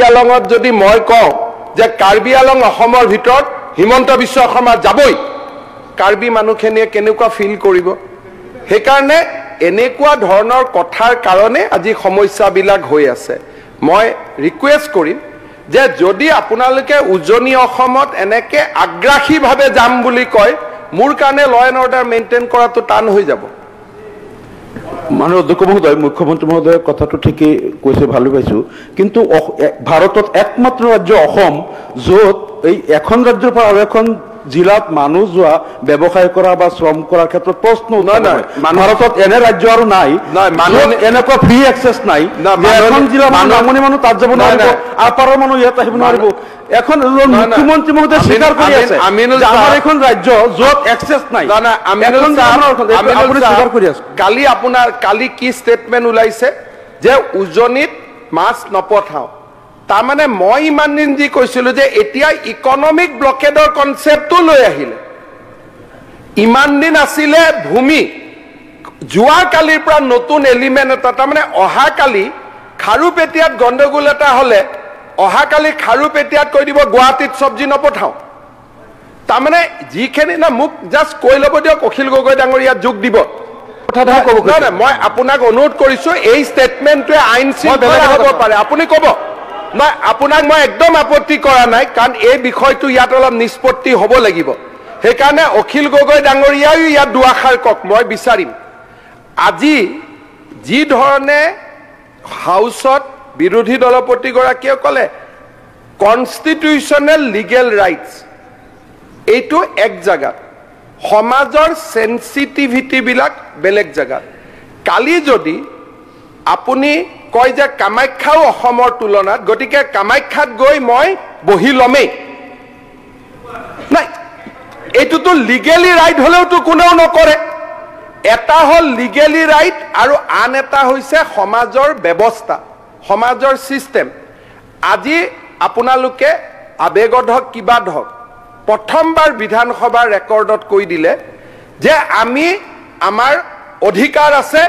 আলঙত যদি মই কওঁ যে কাৰ্বি আলং অসমৰ ভিতৰত হিমন্ত বিশ্ব শৰ্মা যাবই, কাৰ্বি মানুহখিনিয়ে কেনেকুৱা ফিল কৰিব? সেইকাৰণে এনেকুৱা ধৰণৰ কথাৰ কাৰণে আজি সমস্যাবিলাক হৈ আছে। মই ৰিকুৱেষ্ট কৰিম যে যদি আপোনালোকে উজনি অসমত এনেকে আগ্ৰাসীভাৱে যাম বুলি কয়, মোৰ কাৰণে ল এণ্ড অৰ্ডাৰ মেইনটেইন কৰাটো টান হৈ যাব। মাননীয় অধ্যক্ষ মহোদয়, মুখ্যমন্ত্ৰী মহোদয়ে কথাটো ঠিকই কৈছে, ভালো পাইছো, কিন্তু ভাৰতত একমাত্ৰ ৰাজ্য অসম য'ত এই এখন ৰাজ্যৰ পৰা আৰু এখন জিলাত মানুহ যোৱা, ব্যৱসায় কৰা বা শ্ৰম কৰাৰ ক্ষেত্ৰত প্ৰশ্ন নহয়। ভাৰতত এনে ৰাজ্য আৰু নাই, এনেকুৱা ফ্ৰী এক্সেছ নাই। এখন জিলা নামনি মানুহ তাত যাব নোৱাৰিব, আপাৰৰ মানুহ ইয়াত আহিব নোৱাৰিব। এখন মুখ্যমন্ত্ৰী মহোদয় স্বীকাৰ কৰি আছে আমাৰ এখন ৰাজ্য য'ত এক্সেছ নাই। কালি কি ষ্টেটমেণ্ট ওলাইছে যে উজনিত মাছ নপঠাওঁ। তাৰমানে মই ইমান দিন যি কৈছিলো যে এতিয়া ইকনমিক ব্লকেডৰ কনচেপ্টটো লৈ আহিলে। ইমান দিন আছিলে ভূমি, যোৱাকালিৰ পৰা নতুন এলিমেণ্ট এটা, তাৰমানে অহাকালি খাৰুপেটীয়াত গণ্ডগোল এটা হ'লে অহাকালি খাৰুপেটীয়াত কৈ দিব গুৱাহাটীত চব্জি নপঠাওঁ। তাৰমানে যিখিনি না মোক জাষ্ট কৈ ল'ব দিয়ক, অখিল গগৈ ডাঙৰীয়া যোগ দিব। মই আপোনাক অনুৰোধ কৰিছো এই ষ্টেটমেণ্টটোৱে আইন শৃংখলা হ'ব পাৰে, আপুনি ক'ব। মই আপোনাক মই একদম আপত্তি কৰা নাই, কাৰণ এই বিষয়টো ইয়াত অলপ নিষ্পত্তি হ'ব লাগিব। সেইকাৰণে অখিল গগৈ ডাঙৰীয়াও ইয়াত দুআষাৰ কওক, মই বিচাৰিম। আজি যি ধৰণে হাউচত বিৰোধী দলপতিগৰাকীয়ে ক'লে কনষ্টিটিউচনেল লিগেল ৰাইটছ, এইটো এক জেগাত, সমাজৰ চেনচিটিভিটিবিলাক বেলেগ জেগাত। কালি যদি আপুনি কয় যে কামাখ্যাও অসমৰ তুলনাত, গতিকে কামাখ্যাত গৈ মই বহি ল'মেই, নাই, এইটোতো লিগেলি ৰাইট হ'লেওতো কোনেও নকৰে। এটা হ'ল লিগেলি ৰাইট আৰু আন এটা হৈছে সমাজৰ ব্যৱস্থা, সমাজৰ চিষ্টেম। আজি আপোনালোকে আবেগত হওক কিবাত হওক প্ৰথমবাৰ বিধানসভাৰ ৰেকৰ্ডত কৈ দিলে যে আমি আমাৰ অধিকাৰ আছে,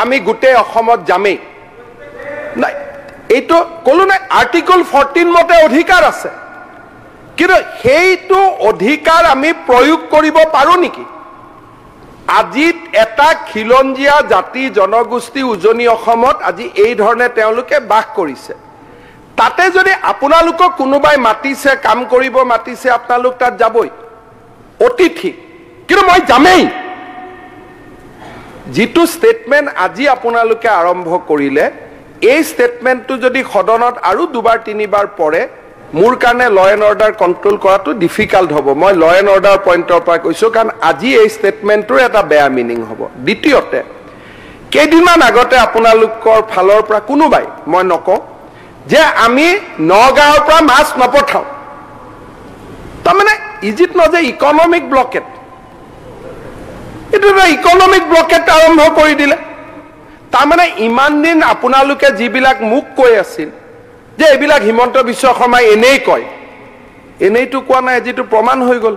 আমি গোটেই অসমত যামেই। নাই, এইটো ক'লো নাই, আৰ্টিকল 14 মতে অধিকাৰ আছে, কিন্তু সেইটো অধিকাৰ আমি প্ৰয়োগ কৰিব পাৰোঁ নেকি? আজি এটা খিলঞ্জীয়া জাতি জনগোষ্ঠী উজনি অসমত আজি এই ধৰণে তেওঁলোকে বাস কৰিছে। তাতে যদি আপোনালোকক কোনোবাই মাতিছে, কাম কৰিব মাতিছে, আপোনালোক তাত যাবই, অতিথি, কিন্তু মই যামেই। যিটো ষ্টেটমেণ্ট আজি আপোনালোকে আৰম্ভ কৰিলে, এই ষ্টেটমেণ্টটো যদি সদনত আৰু দুবাৰ তিনিবাৰ পৰে, মোৰ কাৰণে ল এণ্ড অৰ্ডাৰ কণ্ট্ৰল কৰাটো ডিফিকাল্ট হ'ব। মই ল এণ্ড অৰ্ডাৰ পইণ্টৰ পৰা কৈছোঁ, কাৰণ আজি এই ষ্টেটমেণ্টটোৰ এটা বেয়া মিনিং হ'ব। দ্বিতীয়তে, কেইদিনমান আগতে আপোনালোকৰ ফালৰ পৰা কোনোবাই, মই নকওঁ, যে আমি নগাঁৱৰ পৰা মাছ নপঠাওঁ। তাৰমানে ইজ ইট নট যে ইকনমিক ব্লকেট, এইটো এটা ইকনমিক ব্লকেট আৰম্ভ কৰি দিলে। তাৰমানে ইমান দিন আপোনালোকে যিবিলাক মোক কৈ আছিল যে এইবিলাক হিমন্ত বিশ্ব শৰ্মাই এনেই কয়, এনেইতো কোৱা নাই, যিটো প্ৰমাণ হৈ গ'ল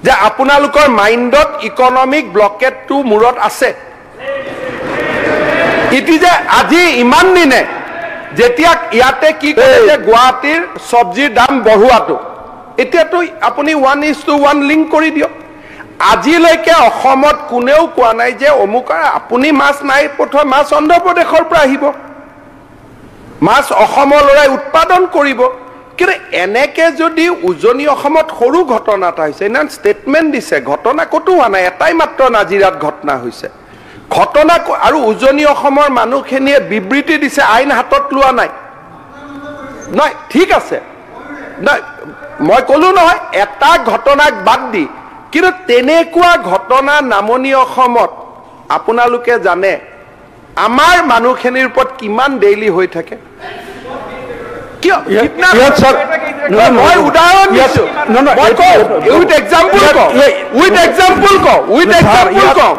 যে আপোনালোকৰ মাইণ্ডত ইকনমিক ব্লকেটটো মূৰত আছে। ইটি যে আজি ইমান দিনে যেতিয়া ইয়াতে কি কৰে যে গুৱাহাটীৰ চব্জিৰ দাম বঢ়োৱাটো, এতিয়াতো আপুনি 1:1 লিংক কৰি দিয়ক। আজিলৈকে অসমত কোনেও কোৱা নাই যে অমুক আপুনি মাছ নাই পঠোৱা, মাছ অন্ধ্ৰপ্ৰদেশৰ পৰা আহিব, মাছ অসমৰ ল'ৰাই উৎপাদন কৰিব। কিন্তু এনেকে যদি উজনি অসমত সৰু ঘটনা এটা হৈছে, ইমান ষ্টেটমেণ্ট দিছে, ঘটনা ক'তো হোৱা নাই, এটাই মাত্ৰ নাজিৰাত ঘটনা হৈছে। ঘটনা আৰু উজনি অসমৰ মানুহখিনিয়ে বিবৃতি দিছে, আইন হাতত লোৱা নাই। নহয়, ঠিক আছে, নাই, মই ক'লো নহয়, এটা ঘটনাক বাদ দি, কিন্তু তেনেকুৱা ঘটনা নামনি অসমত আপোনালোকে জানে আমাৰ মানুহখিনিৰ ওপৰত কিমান ডেইলি হৈ থাকে। কিয় মই উদাহৰণ দিছো, উইথ এক্সাম্পল কওঁ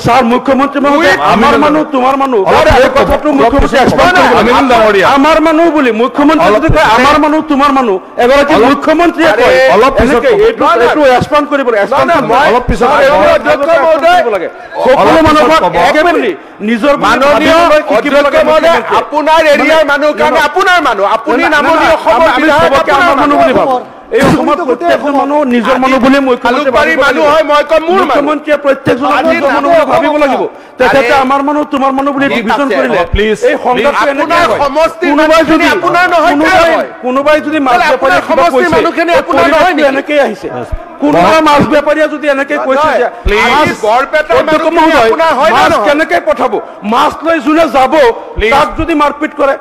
স্যাৰ মুখ্যমন্ত্ৰী মহোদয় আমাৰ মানুহ তোমাৰ মানুহ এই কথাটো মুখ্যমন্ত্ৰী আমাৰ মানুহ বুলি মুখ্যমন্ত্ৰী যদি কয় আমাৰ মানুহ তোমাৰ মানুহ এগৰাকী মুখ্যমন্ত্ৰীয়ে কয় অলপ পিছত এইটো ৰেসপন্ড কৰিব অলপ পিছত সকলো মানুহক একেবাৰে নিজৰ মাননীয় অধ্যক্ষ মহোদয় আপোনাৰ এৰিয়াৰ মানুহ কাৰণে আপোনাৰ মানুহ আপুনি নামনি অসমৰ বিধায়ক আমাৰ মানুহ বুলি ভাবো এই অসমত প্ৰত্যেকজন মানুহ নিজৰ মানুহ বুলি মুখ্যমন্ত্ৰী মানুহ হয় মই কম মোৰ মুখ্যমন্ত্ৰীয়ে প্ৰত্যেকজন মানুহ বুলি ভাবিব লাগিব তেখেতে আমাৰ মানুহ তোমাৰ মানুহ বুলি ডিভিজন কৰিলে এই সংঘাতটো এনেকৈ কোনোবাই যদি মাছ বেপাৰীয়ে সমষ্টি মানুহখিনি আপোনাৰ নহয় এনেকৈ আহিছে কোনোবা মাছ বেপাৰীয়ে যদি এনেকৈ কৈছে যে মাছ কেনেকৈ পঠাব মাছ লৈ যোনে যাব তাক যদি মাৰপিট কৰে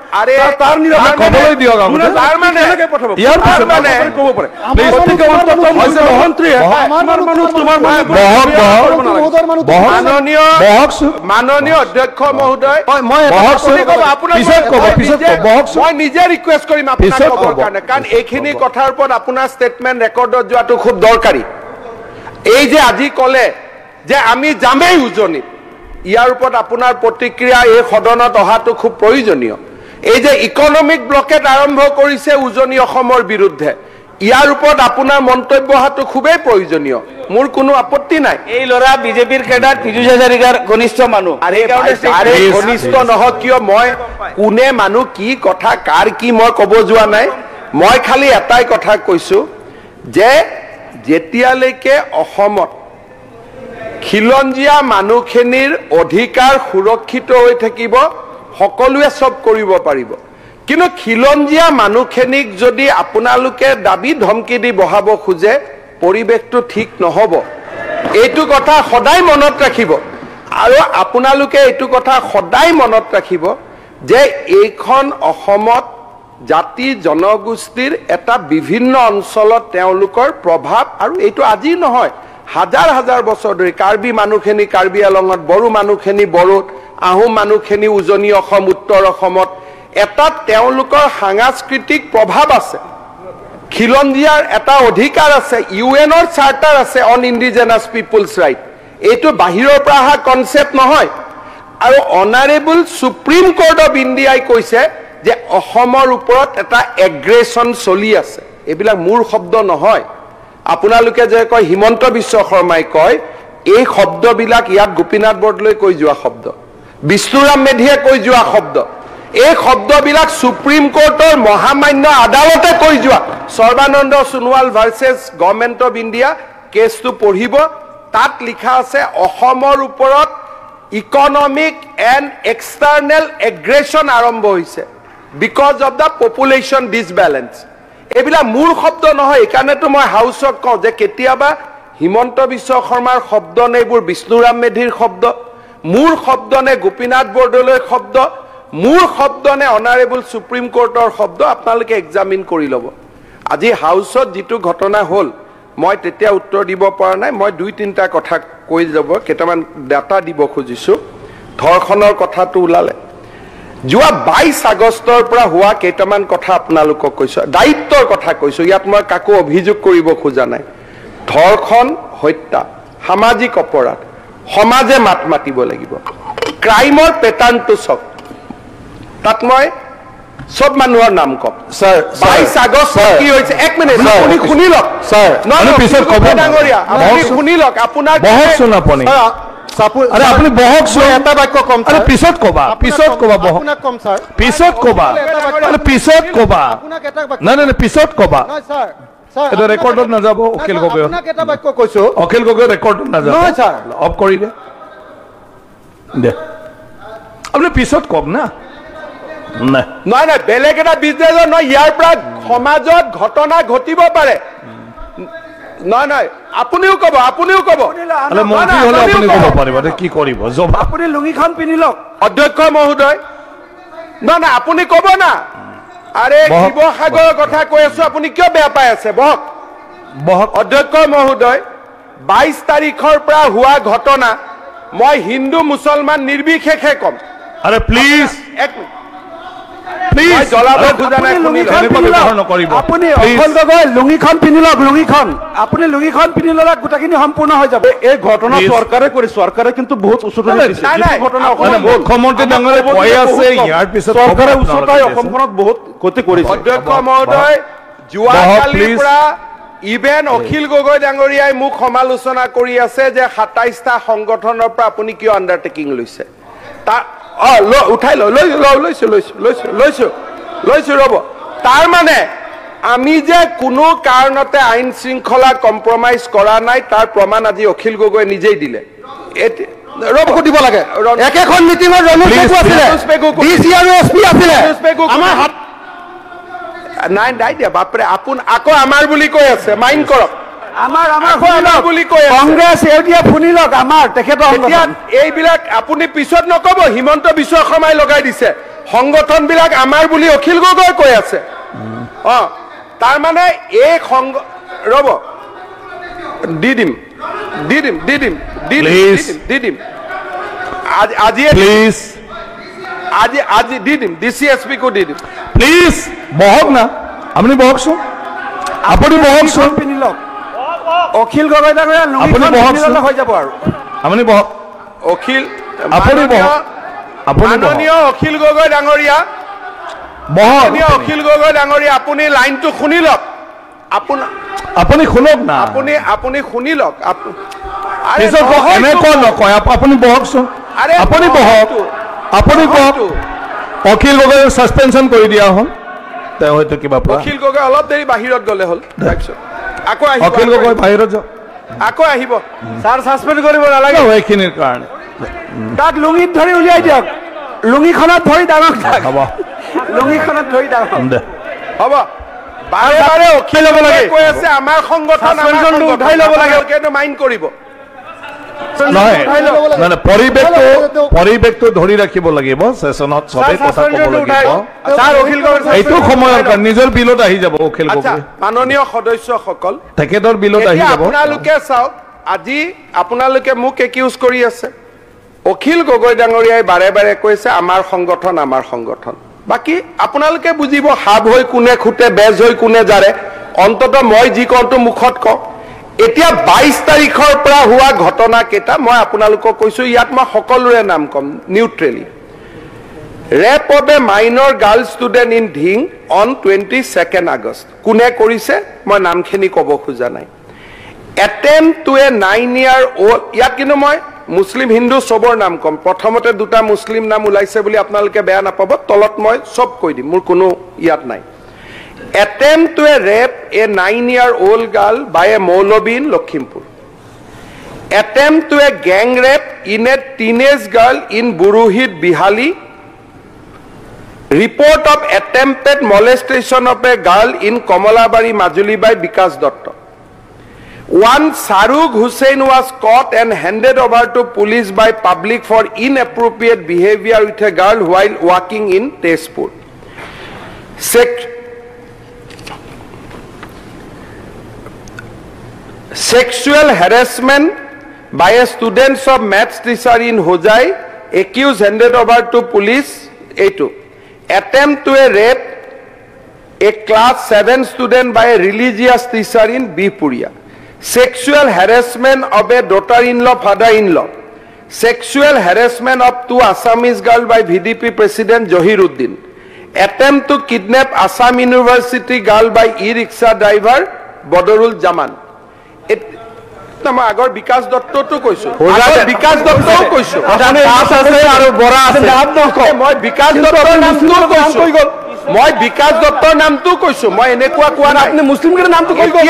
তাৰ নিৰাপত্তালৈ দিয়ক তাৰ মানে কেনেকৈ পঠাব ইয়াৰ মানে ক'ব পাৰে মন্ত্ৰীয়ে আমাৰ মানুহ তোমাৰ মাননীয় অধ্যক্ষ মহোদয় মই নিজে ৰিকুৱেষ্ট কৰিম আপোনাৰ ক'বৰ কাৰণে কাৰণ এইখিনি কথাৰ ওপৰত আপোনাৰ ষ্টেটমেণ্ট ৰেকৰ্ডত যোৱাটো খুব দৰকাৰী এই যে আজি ক'লে যে আমি যামেই উজনিত ইয়াৰ ওপৰত আপোনাৰ প্ৰতিক্ৰিয়া এই সদনত অহাটো খুব প্ৰয়োজনীয় এই যে ইকনমিক ব্লকেট আৰম্ভ কৰিছে উজনি অসমৰ বিৰুদ্ধে ইয়াৰ ওপৰত আপোনাৰ মন্তব্য অহাটো খুবেই প্ৰয়োজনীয় মোৰ কোনো আপত্তি নাই এই ল'ৰা বিজেপিৰ কেডাৰ পীযুষ হাজৰিকাৰ ঘনিষ্ঠ মানুহ আৰে ঘনিষ্ঠ নহওক কিয় মই কোনে মানুহ কি কথা কাৰ কি মই ক'ব যোৱা নাই মই খালি এটাই কথা কৈছো যে যেতিয়ালৈকে অসমত খিলঞ্জীয়া মানুহখিনিৰ অধিকাৰ সুৰক্ষিত হৈ থাকিব সকলোৱে সব কৰিব পাৰিব কিন্তু খিলঞ্জীয়া মানুহখিনিক যদি আপোনালোকে দাবী ধমকি দি বহাব খোজে পৰিৱেশটো ঠিক নহ'ব এইটো কথা সদায় মনত ৰাখিব আৰু আপোনালোকে এইটো কথা সদায় মনত ৰাখিব যে এইখন অসমত জাতি জনগোষ্ঠীৰ এটা বিভিন্ন অঞ্চলত তেওঁলোকৰ প্ৰভাৱ আৰু এইটো আজি নহয় হাজাৰ হাজাৰ বছৰ ধৰি কাৰ্বি মানুহখিনি কাৰ্বি আলঙত বড়ো মানুহখিনি বড়োত আহোম মানুহখিনি উজনি অসম উত্তৰ অসমত এটা তেওঁলোকৰ সাংস্কৃতিক প্ৰভাৱ আছে খিলঞ্জীয়াৰ এটা অধিকাৰ আছে ইউএনৰ চাৰ্টাৰ আছে অন ইণ্ডিজেনাছ পিপলছ ৰাইট এইটো বাহিৰৰ পৰা অহা কনচেপ্ট নহয় আৰু অনাৰেবল সুপ্ৰিম কোৰ্ট অফ ইণ্ডিয়াই কৈছে যে অসমৰ ওপৰত এটা এগ্ৰেছন চলি আছে এইবিলাক মোৰ শব্দ নহয় আপোনালোকে যে কয় হিমন্ত বিশ্ব শৰ্মাই কয় এই শব্দবিলাক ইয়াত গোপীনাথ বৰদলৈ কৈ যোৱা শব্দ বিষ্ণুৰাম মেধিয়ে কৈ যোৱা শব্দ এই শব্দবিলাক সুপ্ৰিম কোৰ্টৰ মহামান্য আদালতে কৈ যোৱা Sarbananda Sonowal versus government of India কেছটো পঢ়িব তাত লিখা আছে অসমৰ ওপৰত ইকনমিক এণ্ড এক্সটাৰ্নেল এগ্ৰেছন আৰম্ভ হৈছে বিকজ অফ দ্য পপুলেশ্যন ডিছবেলেঞ্চ এইবিলাক মোৰ শব্দ নহয় এইকাৰণেতো মই হাউচক কওঁ যে কেতিয়াবা হিমন্ত বিশ্ব শৰ্মাৰ শব্দ নে এইবোৰ বিষ্ণুৰাম মেধিৰ শব্দ মোৰ শব্দ নে গোপীনাথ বৰদলৈৰ শব্দ মোৰ শব্দ নে অনাৰেবল সুপ্ৰিম কোৰ্টৰ শব্দ আপোনালোকে এক্সামিন কৰি ল'ব আজি হাউচত যিটো ঘটনা হ'ল মই তেতিয়া উত্তৰ দিব পৰা নাই মই দুই তিনিটা কথা কৈ যাব কেইটামান ডাটা দিব খুজিছোঁ ধৰ্ষণৰ কথাটো ওলালে যোৱা 22 আগষ্টৰ পৰা হোৱা কেইটামান কথা আপোনালোকক কৈছোঁ দায়িত্বৰ কথা কৈছোঁ ইয়াত মই কাকো অভিযোগ কৰিব খোজা নাই ধৰ্ষণ হত্যা সামাজিক অপৰাধ সমাজে মাত মাতিব লাগিব ক্ৰাইমৰ পেটাৰ্ণটো চাওক তাত মই সব মানুহৰ নাম কম স্যার 22 আগষ্ট কি হৈছে এক মিনিট আপুনি শুনি লওক স্যার আমি পিছত কব ডাঙৰীয়া আপুনি শুনি লওক আপোনাৰ বহুত শুনা আপুনি আরে আপনি বহক এটা বাক্য কম আরে পিছত কবা বহক আপোনাক কম স্যার পিছত কবা আরে পিছত কবা আপোনাক এটা বাক্য না না পিছত কবা নহয় স্যার স্যার এটা ৰেকৰ্ডত না যাব অখিল গগৈ আপোনাক এটা বাক্য কৈছো অখিল গগৈ ৰেকৰ্ডত না যাব নহয় স্যাৰ অফ কৰি দে আপনি পিছত কম না নহয় নহয় বেলেগ এটা বিজনেছৰ নহয় ইয়াৰ পৰা সমাজত ঘটনা ঘটিব পাৰে নহয় নহয় আপুনিও ক'ব আৰে মন্ত্ৰী হলে আপনি ক'ব পাৰিব কি কৰিব জবাব আপুনি লুঙিখন পিন্ধি লওক অধ্যক্ষ মহোদয় নহয় নহয় আপুনি ক'ব না আৰে শিৱসাগৰৰ কথা কৈ আছো আপুনি কিয় বেয়া পাই আছে বহক অধ্যক্ষ মহোদয় 22 তাৰিখৰ পৰা হোৱা ঘটনা মই হিন্দু মুছলমান নিৰ্বিশেষে কম আৰে প্লিজ এক মিনিট প্লিজ জ্বলাব খোজা নাই, শুনি লওক। এনেকুৱা ব্যৱহাৰ নকৰিব আপুনি Please. অকল গগৈ লুঙিখন পিন্ধি লওক, লুঙিখন আপুনি লুঙিখন পিন্ধি ল'লে গোটেইখিনি সম্পূৰ্ণ হৈ যাব। এই ঘটনা Please. চৰকাৰে কিন্তু বহুত উচতনি দিছে। নাই, নাই, যিটো ঘটনা আপুনি মানে অসমত হ'ল, মুখ্যমন্ত্ৰী ডাঙৰে আমাৰ কৈ আছে বহুত কম। ইয়াৰ পিছত চৰকাৰে হ'ব উচতাই আপোনালোকে অসমখনত বহুত ক্ষতি কৰিছে। অধ্যক্ষ মহোদয়, যোৱাকালিৰ please. পৰা ইভেন অখিল গগৈ ডাঙৰীয়াই মোক সমালোচনা কৰি আছে যে ২৭টা সংগঠনৰ পৰা আপুনি কিয় আণ্ডাৰটেকিং লৈছে। উঠাই লৈছো ৰ'ব। তাৰ মানে আমি যে কোনো কাৰণতে আইন শৃংখলা কম্প্ৰমাইজ কৰা নাই তাৰ প্ৰমাণ আজি অখিল গগৈ নিজেই দিলে। ৰ'ব দিব লাগে। একেখন মিটিঙত ৰমেশ পেগু আছিলে, ডিচি আৰু এছপি আছিলে। আমাৰ হাত নাই দিয়া বাপৰে, আকৌ আমাৰ বুলি কৈ আছে, মাইণ্ড কৰক। আমাৰ আকৌ আমাৰ বুলি কৈ আছে। কংগ্ৰেছ এওঁতিয়া শুনি লওক, আমাৰ তেখেতৰ এতিয়া এইবিলাক আপুনি পিছত নকব হিমন্ত বিশ্ব শৰ্মাই লগাই দিছে সংগঠন বিলাক আমাৰ বুলি অখিল গগৈ কৈ আছে। তাৰ মানে এই ৰ'ব দি দিম আজি দি দিম DCSP কো দি দিম। প্লিজ বহক না, আপুনি বহকচোন, আপুনি বহকচোন, পিন্ধি লওক। অখিল গগৈ ডাঙৰীয়া আপুনি লুঙিখন বহকচোন। পিন্ধি ল'লে হৈ যাব আৰু। আপুনি বহক, আপুনি বহক, আপুনি বহক, মাননীয় অখিল গগৈ ডাঙৰীয়া, বহক, মাননীয় অখিল গগৈ ডাঙৰীয়া, আপুনি লাইনটো শুনি লওক। আপুনি শুনক না, আপুনি শুনি লওক। পিছত এনেকুৱা নকয়, আপুনি বহকচোন, আপুনি বহক, আপুনি বহক। অখিল গগৈক ছাছপেনশ্যন কৰি দিয়া হ'ল, তেওঁ হয়তো কিবা অখিল গগৈ অলপ দেৰি বাহিৰত গ'লে হ'ল, তাৰপিছত আকৌ আহিব। অখিল গগৈ বাহিৰত যাওক, আকৌ আহিব। ছাৰ ছাছপেণ্ড কৰিব নালাগে, এইখিনিৰ কাৰণে তাক লুঙিত ধৰি উলিয়াই দিয়ক, লুঙিখনত ধৰি ডাঙৰ হ'ব লুঙিখনত ধৰি ডাঙৰ দে। হ'ব। বাৰে বাৰে অখিল গগৈ কৈ আছে আমাৰ সংগঠন উঠাই ল'ব লাগে, কিন্তু মাইণ্ড কৰিব। নহয়, পৰিৱেশটো ধৰি ৰাখিব লাগিব, ছেছনত চবেই কথা ক'ব লাগিব। এইটো সময়ৰ কাৰণে নিজৰ বিলত আহি যাব অখিল গগৈ, মাননীয় সদস্যসকল, তেখেতৰ বিলত আহি যাব। আপোনালোকে চাওক, আজি আপোনালোকে মোক একিউজ কৰি আছে। অখিল গগৈ ডাঙৰীয়াই বাৰে বাৰে কৈছে আমাৰ সংগঠন। বাকী আপোনালোকে বুজিব হাব হৈ কোনে খুটে, বেজ হৈ কোনে জাৰে। অন্ততঃ মই যি কওঁটো মুখত কওঁ। এতিয়া ২২ তাৰিখৰ পৰা হোৱা ঘটনা কেইটা মই আপোনালোকক কৈছো, ইয়াত মই সকলোৰে নাম কম neutrally. Rape of a minor girl student in Dhing on 22 August. কোনে কৰিছে মই নামখিনি ক'ব খোজা নাই। Attempt to a 9 year old, ইয়াত কিন্তু মই মুছলিম হিন্দু চবৰ নাম কম। প্ৰথমতে দুটা মুছলিম নাম ওলাইছে বুলি আপোনালোকে বেয়া নাপাব, তলত মই চব কৈ দিম, মোৰ কোনো ইয়াত নাই। Attempt to rape a 9-year-old girl by a Maulavi in Lakhimpur. Attempt to a gang rape in a teenage girl in Buruhit, Bihali. Report of attempted molestation of a girl in Kamalabari, Majuli by Bikas Datta. One Sarug Hussain was caught and handed over to police by public for inappropriate behavior with a girl while walking in Tezpur. Sexual harassment by a student of maths teacher in Hojai, accused handed over to police. A2. Attempt to a rape a class 7 student by a religious teacher in Bipuria. Sexual harassment of a daughter-in-law, father-in-law. Sexual harassment of 2 Assamese girls by VDP President Johiruddin. Attempt to kidnap Assam University girl by e-rickshaw driver Bodorul Jaman. মই আগৰ বিকাশ দত্তটো কৈছো, বিকাশ দত্তও কৈছো, মই বিকাশ দত্তৰ নামটো কৈছো, মই বিকাশ দত্তৰ নামটো কৈছো, মই এনেকুৱা কোৱা নাই। মুছলিম নামটো কৈ গ'ল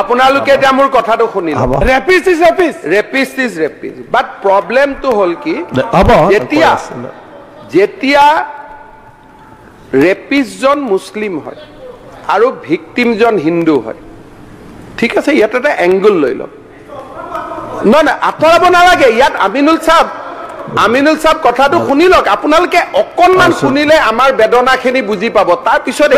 আপোনালোকে এতিয়া মোৰ কথাটো শুনিল। ৰেপিষ্ট ইজ ৰেপিষ্ট, বাট প্ৰব্লেমটো হ'ল কি, যেতিয়া ৰেপিষ্টজন মুছলিম হয় আৰু ভিক্টিমজন হিন্দু হয়, ঠিক আছে, ইয়াত এটা এংগল লৈ লওক। নহয় আঁতৰাব নালাগে, ইয়াত আমিনুল চাহাব আমিনুল সাহেব কথাটো শুনি লওক আপোনালোকে অকণমান শুনিলে আমাৰ বেদনাখিনি বুজি পাব তাৰ পিছত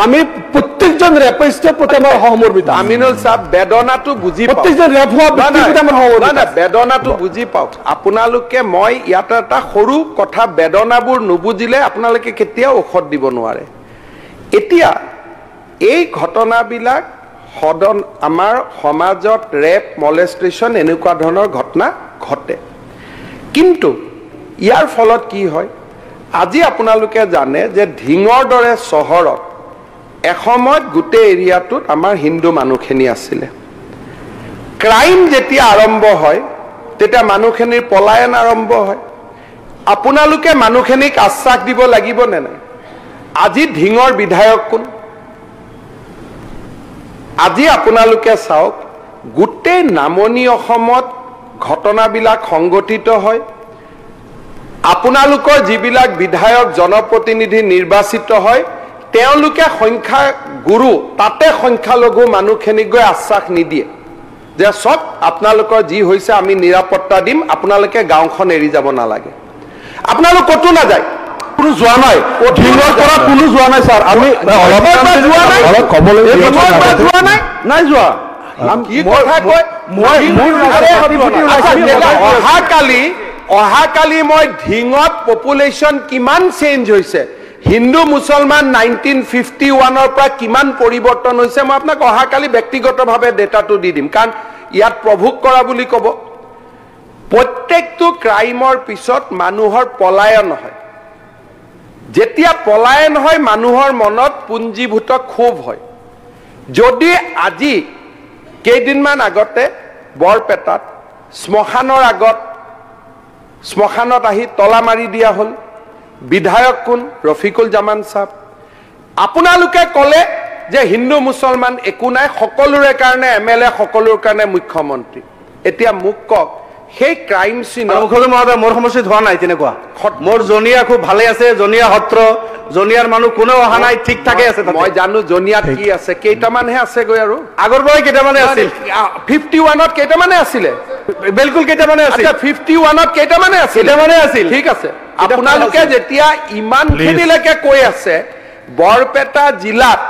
আমি প্ৰত্যেকজন ৰেপিষ্টৰ প্ৰতি আমাৰ সহমৰ্মিত আমিনুল সাহেব বেদনাটো বুজি প্ৰত্যেকজন ৰেপ হোৱা ব্যক্তিৰ প্ৰতি আমাৰ সহমৰ্মিত বেদনাটো বুজি পাওক আপোনালোকে মই ইয়াত এটা সৰু কথা বেদনাবোৰ নুবুজিলে আপোনালোকে কেতিয়াও ঔষধ দিব নোৱাৰে এতিয়া এই ঘটনাবিলাক আমাৰ সমাজত ৰেপ মলেষ্টেশ্যন এনেকুৱা ধৰণৰ ঘটনা ঘটে কিন্তু ইয়াৰ ফলত কি হয় আজি আপোনালোকে জানে যে ঢিঙৰ দৰে চহৰত এসময়ত গোটেই এৰিয়াটোত আমাৰ হিন্দু মানুহখিনি আছিলে ক্ৰাইম যেতিয়া আৰম্ভ হয় তেতিয়া মানুহখিনিৰ পলায়ন আৰম্ভ হয় আপোনালোকে মানুহখিনিক আশ্বাস দিব লাগিব নে নাই আজি ঢিঙৰ বিধায়ক কোন আজি আপোনালোকে চাওক গোটেই নামনি অসমত ঘটনাবিলাক সংগঠিত হয় আপোনালোকৰ যিবিলাক বিধায়ক জনপ্ৰতিনিধি নিৰ্বাচিত হয় তেওঁলোকে সংখ্যা গুৰু তাতে সংখ্যালঘু মানুহখিনিক গৈ আশ্বাস নিদিয়ে যে সব আপোনালোকৰ যি হৈছে আমি নিৰাপত্তা দিম আপোনালোকে গাঁওখন এৰি যাব নালাগে আপোনালোক কতো নাযায় কোনো যোৱা নাই ঢিঙৰ পৰা কোনো যোৱা নাই স্যাৰ আমি অলপ কবলৈ নাই যোৱা কি কথা কয় অহাকালি মই ঢিঙত পপুলেশ্যন কিমান চেঞ্জ হৈছে হিন্দু মুছলমান 1951 পৰা কিমান পৰিৱৰ্তন হৈছে মই আপোনাক অহাকালি ব্যক্তিগতভাৱে ডেটাটো দি দিম কাৰণ ইয়াত প্ৰভোগ কৰা বুলি ক'ব প্ৰত্যেকটো ক্ৰাইমৰ পিছত মানুহৰ পলায়ন হয় যেতিয়া পলায়ন হয় মানুহৰ মনত পুঞ্জীভূত ক্ষোভ হয় যদি আজি কেইদিনমান আগতে বৰপেটাত শ্মশানত আহি তলা মাৰি দিয়া হ'ল বিধায়ক কোন ৰফিকুল জামান সাহেব আপোনালোকে ক'লে যে হিন্দু মুছলমান একো নাই সকলোৰে কাৰণে এমএলএ সকলোৰ কাৰণে মুখ্যমন্ত্ৰী এতিয়া মোক কওক সেই ক্ৰাইম সিন মুখ্যমন্ত্ৰী মহোদয় মোৰ সমস্যা হোৱা নাই তেনেকুৱা মোৰ জনিয়া খুব ভালে আছে জনিয়া সত্ৰ জনিয়াৰ মানুহ কোনো অহা নাই ঠিক ঠাকে আছে মই জানো জনিয়াত কি আছে কেইটামানহে আছে গৈ আৰু আগৰ পৰাই কেইটামানে আছিল 51ত কেইটামানে আছিলে বিলকুল কেইটামানে আছিল 51ত কেইটামানে আছিল ঠিক আছে আপোনালোকে যেতিয়া ইমানখিনিলৈকে কৈ আছে বৰপেটা জিলাত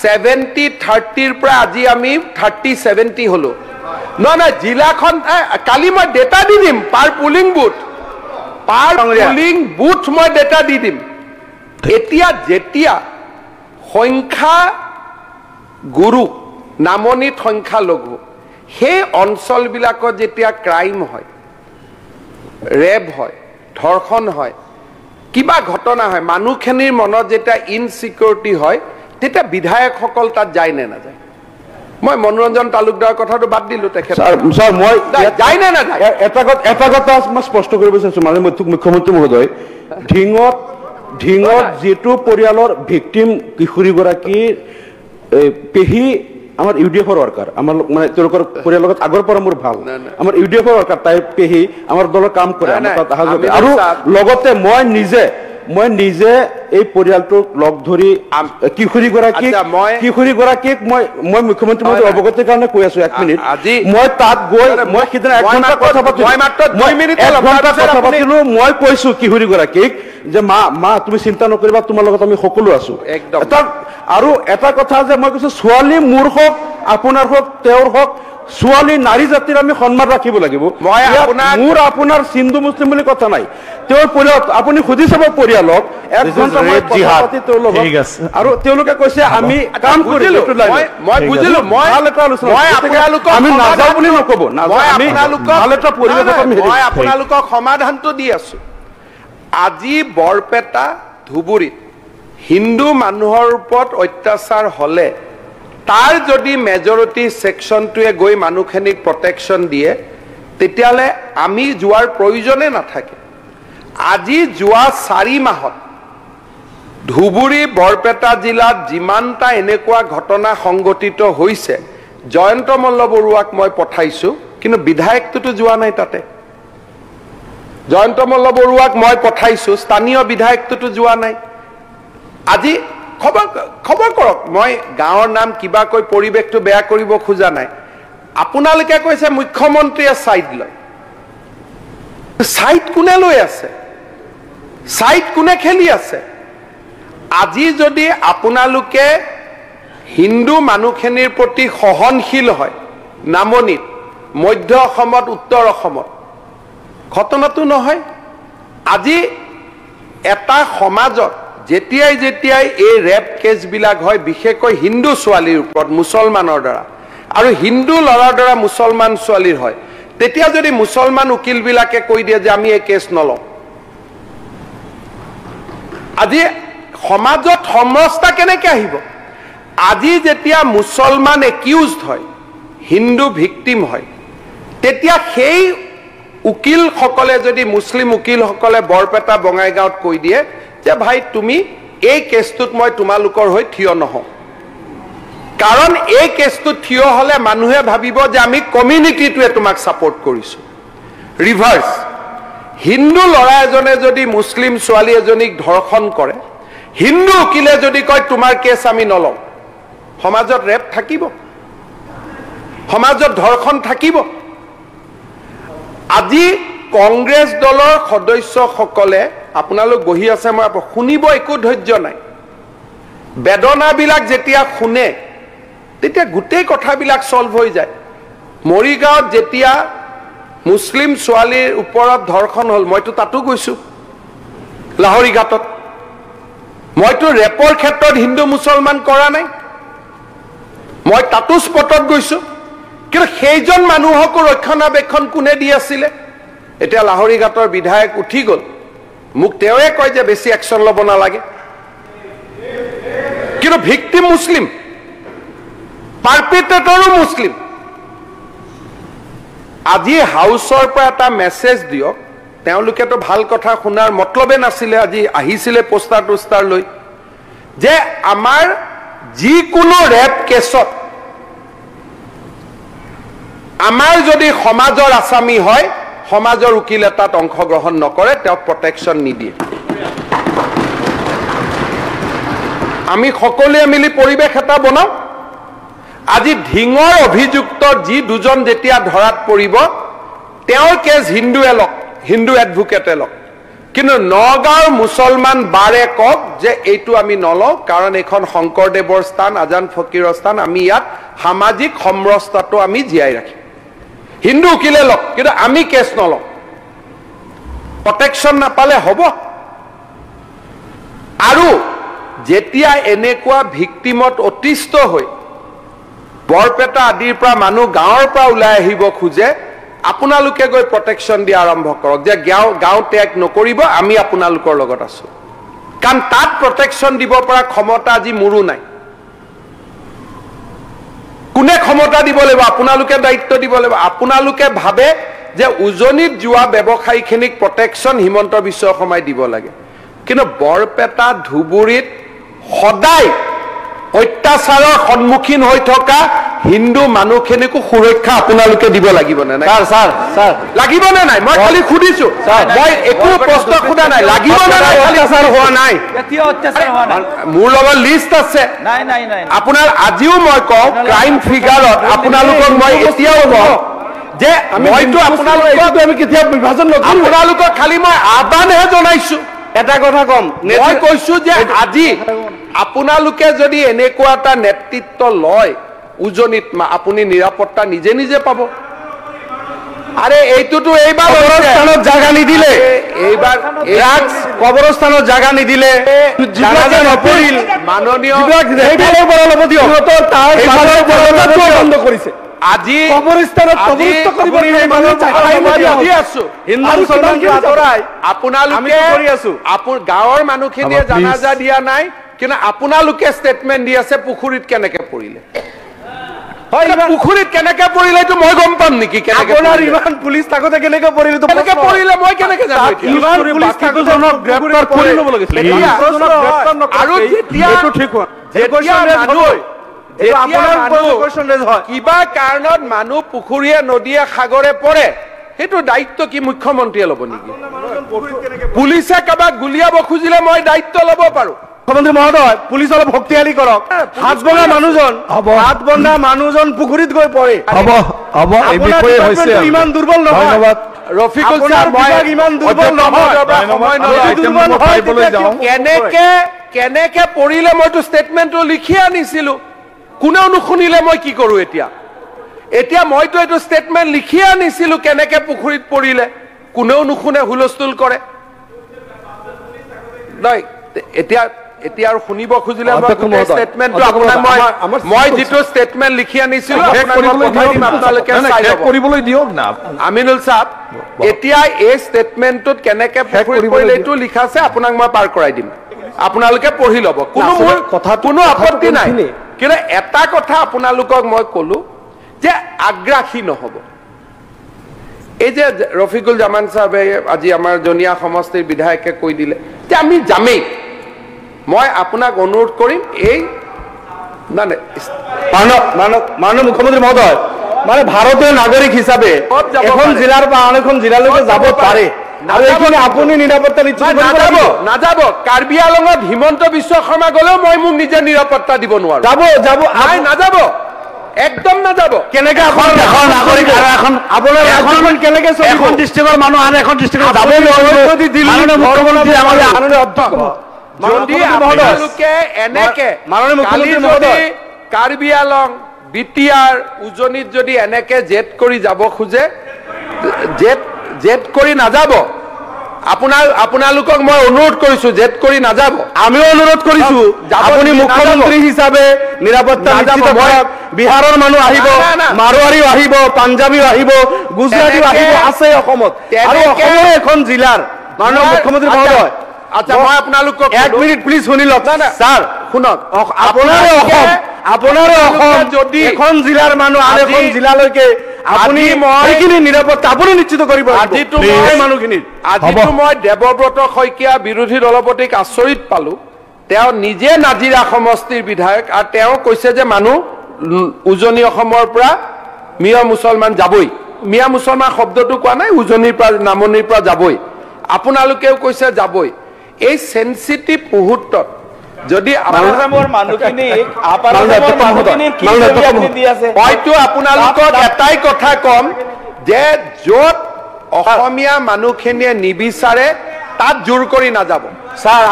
70-30 পৰা আজি আমি 30-70 হলো নহয় জিলাখন কালি মই ডেটা দি দিম পাৰ পুলিং বুথ মই ডেটা দি দিম এতিয়া যেতিয়া সংখ্যা গুৰু নামনিত সংখ্যালঘু সেই অঞ্চলবিলাকত যেতিয়া ক্ৰাইম হয় ৰেপ হয় ধৰ্ষণ হয় কিবা ঘটনা হয় মানুহখিনিৰ মনত যেতিয়া ইনচিকিউৰিটি হয় তেতিয়া বিধায়কসকল তাত যায় নে নাযায় মই মনোৰঞ্জন তালুকদাৰ কথাটো বাদ দিলো তেখেত স্যাৰ মই যাই না না এটা কথা মই স্পষ্ট কৰিব বিচাৰিছো মানে মুখ্যমন্ত্ৰী মহোদয় ঢিঙত যেটো পৰিয়ালৰ ভিকটিম কিশোৰীগৰাকীৰ পেহী আমাৰ ইউডিএফৰ ওয়াৰ্কাৰ আমাৰ মানে তেওঁলোকৰ পৰিয়ালৰ লগত আগৰ পৰা মোৰ ভাল আমাৰ ইউডিএফৰ ওয়াৰ্কাৰ তাই পেহী আমাৰ দলৰ কাম কৰে আৰু লগতে মই নিজে এই পৰিয়ালটোক লগ ধৰি কিশোৰীগৰাকীক মই মুখ্যমন্ত্ৰী মহোদয় অৱগতিৰ কাৰণে কৈ আছো 1 মিনিট মই তাত গৈ মই সিদিনা 1 ঘণ্টা কথা পাতিলো মই কৈছো কিশোৰীগৰাকীক যে মা তুমি চিন্তা নকৰিবা তোমাৰ লগত আমি সকলো আছো আৰু এটা কথা যে মই কৈছো ছোৱালী মোৰ হওক আপোনাৰ হওক তেওঁৰ হওক ছোৱালী নাৰী জাতিৰ আমি সন্মান ৰাখিব লাগিব মোৰ আপোনাৰ হিন্দু মুছলিম বুলি কথা নাই তেওঁৰ পৰিয়াল আপুনি খুজি চাব পৰিয়ালক 1 ঘণ্টা মই কথা পাতি তেওঁলোক আৰু তেওঁলোকে কৈছে আমি কাম কৰিম মই বুজিলো মই আমি নাযাওঁ বুলি নকব মই আপোনালোকক সমাধানটো দি আছো আজি বৰপেটা ধুবুৰীত হিন্দু মানুহৰ ওপৰত অত্যাচাৰ হলে তাৰ যদি মেজৰিটি সেকশনটোৱে গৈ মানুহখিনিক প্ৰটেকশন দিয়ে তেতিয়ালে আমি যোৱাৰ প্ৰয়োজনে নাথাকে আজি যোৱা 4 মাহত ধুবুৰী বৰপেটা জিলাত যিমানটা এনেকুৱা ঘটনা সংগঠিত হৈছে জয়ন্ত মল্ল বৰুৱাক মই পঠাইছো কিন্তু বিধায়কটো যোৱা নাই তাতে জয়ন্ত মল্ল বৰুৱাক মই পঠাইছো স্থানীয় বিধায়কটো যোৱা নাই আজি খবৰ কৰক মই গাঁৱৰ নাম কিবা কৈ পৰিৱেশটো বেয়া কৰিব খোজা নাই আপোনালোকে কৈছে মুখ্যমন্ত্ৰীয়ে সাইড লয় ছাইড কোনে লৈ আছে, ছাইড কোনে খেলি আছে? আজি যদি আপোনালোকে হিন্দু মানুহখিনিৰ প্ৰতি সহনশীল হয়, নামনিত, মধ্য অসমত, উত্তৰ অসমত, ঘটনাটো নহয়। আজি এটা সমাজত যেতিয়াই যেতিয়াই এই ৰেপ কেছবিলাক হয়, বিশেষকৈ হিন্দু ছোৱালীৰ ওপৰত মুছলমানৰ দ্বাৰা, আৰু হিন্দু ল'ৰাৰ দ্বাৰা মুছলমান ছোৱালীৰ হয়, তেতিয়া যদি মুছলমান উকিলবিলাকে কৈ দিয়ে যে আমি এই কেছ নলওঁ, আজি সমাজত সমস্যা কেনেকৈ আহিব? আজি যেতিয়া মুছলমান একিউজড হয়, হিন্দু ভিক্টিম হয়, তেতিয়া সেই উকিলসকলে যদি মুছলিম উকিলসকলে বৰপেটা বঙাইগাঁৱত কৈ দিয়ে যে ভাই তুমি এই কেছটোত মই তোমালোকৰ হৈ থিয় নহওঁ, কাৰণ এই কেছটোত থিয় হ'লে মানুহে ভাবিব যে আমি কমিউনিটিটোৱে তোমাক ছাপোৰ্ট কৰিছোঁ। ৰিভাৰ্ছ, হিন্দু ল'ৰা এজনে যদি মুছলিম ছোৱালী এজনীক ধৰ্ষণ কৰে, হিন্দু উকিলে যদি কয় তোমাৰ কেছ আমি নলওঁ, সমাজত ৰেপ থাকিব, সমাজত ধৰ্ষণ থাকিব। আজি কংগ্ৰেছ দলৰ সদস্যসকলে, আপোনালোক বহি আছে, মই শুনিব একো ধৈৰ্য নাই। বেদনাবিলাক যেতিয়া শুনে তেতিয়া গোটেই কথাবিলাক ছলভ হৈ যায়। মৰিগাঁৱত যেতিয়া মুছলিম ছোৱালীৰ ওপৰত ধৰ্ষণ হ'ল, মইতো তাতো গৈছোঁ, লাহৰী ঘাটত। মইতো ৰেপৰ ক্ষেত্ৰত হিন্দু মুছলমান কৰা নাই, মই তাতো স্পটত গৈছোঁ, কিন্তু সেইজন মানুহকো ৰক্ষণাবেক্ষণ কোনে দি আছিলে? এতিয়া লাহৰী ঘাটৰ বিধায়ক উঠি গ'ল, মোক তেওঁৱে কয় যে বেছি একশ্যন ল'ব নালাগে, কিন্তু ভিক্টিম মুছলিম, পাৰ্পিট্ৰেটৰো মুছলিম। আজি হাউচৰ পৰা এটা মেছেজ দিয়ক, তেওঁলোকেতো ভাল কথা শুনাৰ মতলবে নাছিলে, আজি আহিছিলে পোষ্টাৰ টোষ্টাৰ লৈ, যে আমাৰ যিকোনো ৰেপ কেছত আমাৰ যদি সমাজৰ আসামী হয়, সমাজৰ উকিল এটাত অংশগ্ৰহণ নকৰে, তেওঁক প্ৰটেকশ্যন নিদিয়ে। আমি সকলোৱে মিলি পৰিৱেশ এটা বনাওঁ। আজি ধিঙৰ অভিযুক্ত যি দুজন যেতিয়া ধৰাত পৰিব, তেওঁৰ কেছ হিন্দুৱে লওক, হিন্দু এডভোকেটে লওক, কিন্তু নগাঁৱৰ মুছলমান বাৰে কওক যে এইটো আমি নলওঁ, কাৰণ এইখন শংকৰদেৱৰ স্থান, আজান ফকীৰৰ স্থান, আমি ইয়াত সামাজিক সমৰসতাটো আমি জীয়াই ৰাখিম। হিন্দু উকিলে লওক, কিন্তু আমি কেছ নলওঁ। প্ৰটেকশ্যন নাপালে হ'ব। আৰু যেতিয়া এনেকুৱা ভিক্টিমত অতিষ্ঠ হৈ বৰপেটা আদিৰ পৰা মানুহ গাঁৱৰ পৰা ওলাই আহিব খোজে, আপোনালোকে গৈ প্ৰটেকশ্যন দিয়া আৰম্ভ কৰক, যে গাঁও ত্যাগ নকৰিব, আমি আপোনালোকৰ লগত আছো। কাৰণ তাত প্ৰটেকশ্যন দিব পৰা ক্ষমতা আজি মোৰো নাই। কোনে ক্ষমতা দিব লাগিব? আপোনালোকে দায়িত্ব দিব লাগিব। আপোনালোকে ভাবে যে উজনিত যোৱা ব্যৱসায়ীখিনিক প্ৰটেকশ্যন হিমন্ত বিশ্ব শৰ্মাই দিব লাগে, কিন্তু বৰপেটা ধুবুৰীত সদায় অত্যাচাৰৰ সন্মুখীন হৈ থকা হিন্দু মানুহখিনিকো সুৰক্ষা আপোনালোকে দিব লাগিব নে নাই? লাগিব নে নাই? মই খালি সুধিছো, মই একো প্ৰশ্ন সোধা নাই। লাগিব নে নাই? অত্যাচাৰ হোৱা নাই, মোৰ লগত লিষ্ট আছে। আপোনাৰ আজিও মই কওঁ, ক্ৰাইম ফিগাৰত আপোনালোকক মই এতিয়াও কওঁ যে মইতো আপোনালোকক খালি মই আহ্বানহে জনাইছো। এটা কথা কম, মই কৈছো যে আজি আপোনালোকে যদি এনেকুৱা এটা নেতৃত্ব লয় উজনিত, আপুনি নিৰাপত্তা নিজে নিজে পাব। আৰে এইটোতো এইবাৰ কবৰস্থানত জাগা নিদিলে, এইবাৰ কবৰস্থানত জাগা নিদিলে, নপৰিল, মাননীয় বন্ধ কৰিছে। আজি কবৰস্থানত আপোনালোকে গাঁৱৰ মানুহখিনিয়ে জানাজা দিয়া নাই, কিন্তু আপোনালোকে ষ্টেটমেণ্ট দি আছে পুখুৰীত কেনেকে পৰিলে। পুখুৰীত কেনেকে পৰিলে এইটো মই গম পাম নেকি? আপোনাৰ ইমান পুলিচ থাকোতে কেনেকে পৰিলে, কেনেকে পৰিলে মই কেনেকে জানো? আৰু কিবা কাৰণত মানুহ পুখুৰীয়ে নদীয়ে সাগৰে পৰে, সেইটো দায়িত্ব কি মুখ্যমন্ত্ৰীয়ে ল'ব নেকি? পুলিচে কাৰোবাক গুলিয়াব খুজিলে মই দায়িত্ব ল'ব পাৰো। মুখ্যমন্ত্ৰী মহোদয়, পুলিচ অলপ শক্তিশালী কৰক। হাত বন্ধা মানুহজন পুখুৰীত গৈ পৰে। হ'ব, এই বিষয়ে হৈছে ইমান দুৰ্বল নহয়। ৰফিকুল ছাৰ মই ইমান দুৰ্বল নহয় কেনেকে পৰিলে মইতো ষ্টেটমেণ্টটো লিখি আনিছিলো কোনেও নুশুনিলে মই কি কৰো এতিয়া মইতো এইটো ষ্টেটমেণ্ট লিখি আনিছিলো কেনেকে পুখুৰীত পৰিলে কোনেও নুশুনে হুলস্থুল কৰে নাই এতিয়া আৰু শুনিব খুজিলে ষ্টেটমেণ্টটো আপোনাক মই যিটো ষ্টেটমেণ্ট লিখি আনিছিলো কৰিবলৈ দিয়ক না আমিনুল ছাৰ এতিয়া এই ষ্টেটমেণ্টটোত কেনেকে পুখুৰীত পৰিলে এইটো লিখা আছে আপোনাক মই পাৰ কৰাই দিম আপোনালোকে পঢ়ি ল'ব কোনো আপত্তি নাই কিন্তু এটা কথা আপোনালোকক মই কলো যে আগ্ৰাসী নহব এই যে ৰফিকুল জামান সাহেবে আজি আমাৰ জনিয়া সমষ্টিৰ বিধায়কে কৈ দিলে যে আমি যামেই মই আপোনাক অনুৰোধ কৰিম এই মাননীয় মুখ্যমন্ত্ৰী মহোদয় মানে ভাৰতীয় নাগৰিক হিচাপে এখন জিলাৰ পৰা আন এখন জিলালৈকে যাব পাৰে আৰু এইখিনি আপুনি নিৰাপত্তা নিশ্চিত কৰিব নাযাব কাৰ্বি আংলঙত হিমন্ত বিশ্ব শৰ্মা গলেও মই মোক নিজে নিৰাপত্তা দিব নোৱাৰো যাব নাযাব একদম নাযাব কেনেকে এখন নাগৰিক আৰু এখন আপোনাৰ এখন কেনেকে এখন ডিষ্ট্ৰিক্টৰ মানুহ আন এখন ডিষ্ট্ৰিক্টত যাব নোৱাৰিব যদি দিল্লী মুখ্যমন্ত্ৰী আমাৰ মাননীয় অধ্যক্ষ যদি আপোনালোকে এনেকে মাননীয় মুখ্যমন্ত্ৰী মহোদয় কাৰ্বি আংলং বিটিআৰ উজনিত যদি এনেকে জেদ কৰি যাব খোজে জেদ কৰি নাযাব আপোনালোকক মই অনুৰোধ কৰিছো জেদ কৰি নাযাব আমিও অনুৰোধ কৰিছো আপুনি মুখ্যমন্ত্ৰী হিচাপে নিৰাপত্তা নিশ্চিত কৰক বিহাৰৰ মানুহ আহিব মাৰোৱাৰীও আহিব পাঞ্জাবীও আহিব গুজৰাটীও আহিব আছে অসমত আৰু অসমৰ এখন জিলাৰ মাননীয় মুখ্যমন্ত্ৰী মহোদয় আচ্ছা মই আপোনালোকক এক মিনিট প্লিজ শুনি লওক ছাৰ শুনক আপোনাৰ অসম যদি এখন জিলাৰ মানুহ আন এখন জিলালৈকে আপুনি এইখিনি নিৰাপত্তা আপুনি নিশ্চিত কৰিব আজিতো মই দেৱব্ৰত শইকীয়া বিৰোধী দলপতিক আচৰিত পালো তেওঁ নিজে নাজিৰা সমষ্টিৰ বিধায়ক আৰু তেওঁ কৈছে যে মানুহ উজনি অসমৰ পৰা মিয়া মুছলমান যাবই মিয়া মুছলমান শব্দটো কোৱা নাই উজনিৰ পৰা নামনিৰ পৰা যাবই আপোনালোকেও কৈছে যাবই এই সেনসিটিভ মুহূৰ্তত যদি হয়তো আপোনালোকক এটাই কথা কম যে য'ত অসমীয়া মানুহখিনিয়ে নিবিচাৰে তাত জোৰ কৰি নাযাব ছাৰ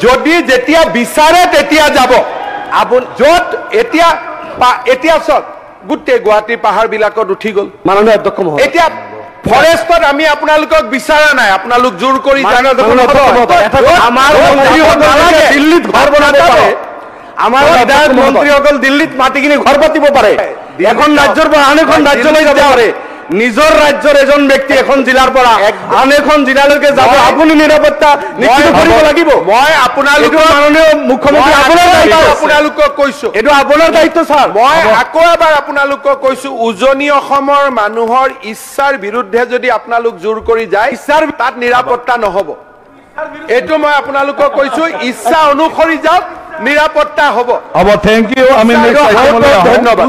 যদি যেতিয়া বিচাৰে তেতিয়া যাব য'ত এতিয়া চক গোটেই গুৱাহাটীৰ পাহাৰ বিলাকত উঠি গ'ল মাননীয় অধ্যক্ষ মহোদয় এতিয়া ফৰেষ্টত আমি আপোনালোকক বিচৰা নাই আপোনালোক জোৰ কৰি দিল্লীত ঘৰ বনাব পাৰে আমাৰ বিধায়ক মন্ত্ৰীসকল দিল্লীত মাটি কিনি ঘৰ পাতিব পাৰে এখন ৰাজ্যৰ পৰা আন এখন ৰাজ্যলৈ যাব পাৰে নিজৰ ৰাজ্যৰ এজন ব্যক্তি এখন জিলাৰ পৰা আন এখন জিলালৈকে যাব আপুনি নিৰাপত্তা নিশ্চিত কৰিব লাগিব মই আপোনালোকৰ মাননীয় মুখ্যমন্ত্ৰী আপোনালোকক কৈছো এইটো আপোনাৰ দায়িত্ব ছাৰ মই আকৌ এবাৰ আপোনালোকক কৈছো উজনি অসমৰ মানুহৰ ইচ্ছাৰ বিৰুদ্ধে যদি আপোনালোক জোৰ কৰি যায় তাত নিৰাপত্তা নহব এইটো মই আপোনালোকক কৈছো ইচ্ছা অনুসৰি যাওক নিৰাপত্তা হ'ব থেংক ইউ আমি ধন্যবাদ